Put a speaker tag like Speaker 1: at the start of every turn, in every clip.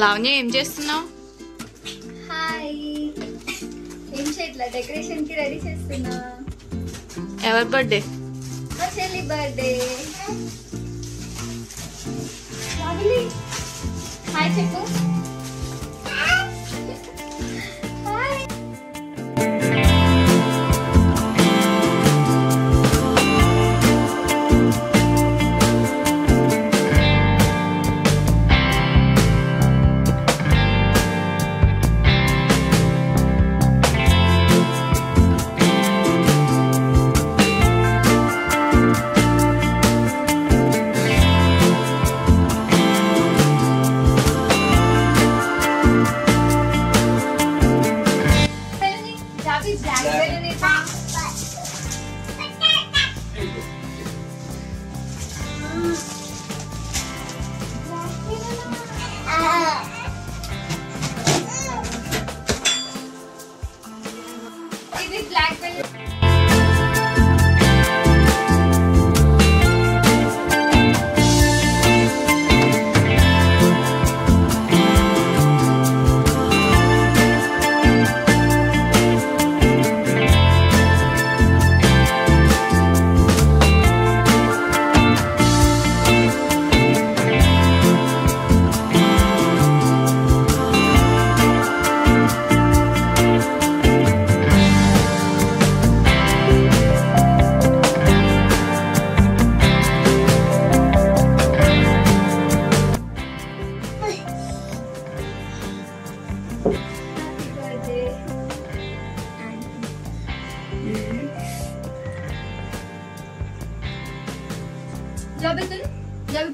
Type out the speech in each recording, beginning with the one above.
Speaker 1: లావణ్య ఏం చేస్తున్నావు?
Speaker 2: హాయ్, ఏం చేయట్లా, డెకరేషన్ కి రెడీ చేస్తున్నా.
Speaker 1: ఎవరి బర్త్డే?
Speaker 2: మా చెల్లి బర్త్డే. హాయ్ చెప్పు. హాయ్. ఇది బ్లాక్ బెల్ట్.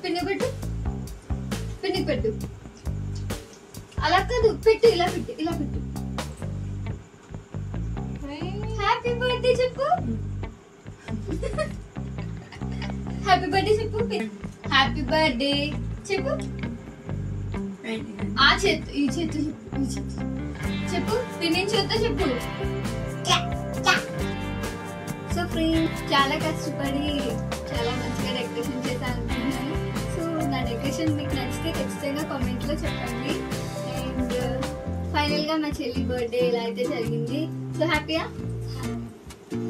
Speaker 2: పిన్ని పెట్టు, పిన్ని పెట్టు. అలా కాదు, పెట్టు, ఇలా పెట్టు, ఇలా పెట్టు. హ్యాపీ బర్త్డే చెప్పు. హ్యాపీ బర్త్డే చెప్పు. హ్యాపీ బర్త్డే చెప్పు. ఆ చేతు, ఈ చేతు చెప్పు, ఈ చేతు చెప్పు. పిన్ని చేత చెప్పు. సో ఫ్రెండ్స్, చాలా కష్టపడి చాలా మంచిగా డెకరేషన్ చేశాను అనుకుంటున్నాను. సో నా డెకరేషన్ మీకు నచ్చితే ఖచ్చితంగా కామెంట్ లో చెప్పండి. అండ్ ఫైనల్ గా మా చెల్లి బర్త్డే ఇలా అయితే జరిగింది. సో హ్యాపీయా?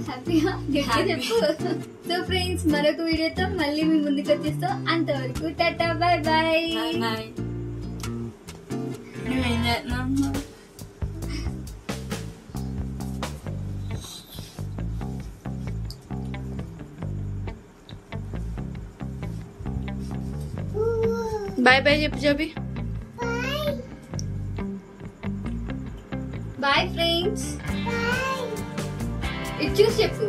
Speaker 2: హ్యాపీయా చెప్పు. సో ఫ్రెండ్స్, మరొక వీడియోతో మళ్ళీ మీ ముందుకు వచ్చేస్తాం. అంతవరకు టాటా, బాయ్ బాయ్.
Speaker 1: బాయ్ బాయ్ చెప్పు జబి.
Speaker 2: Bye friends. ఇది చూసి చెప్పు.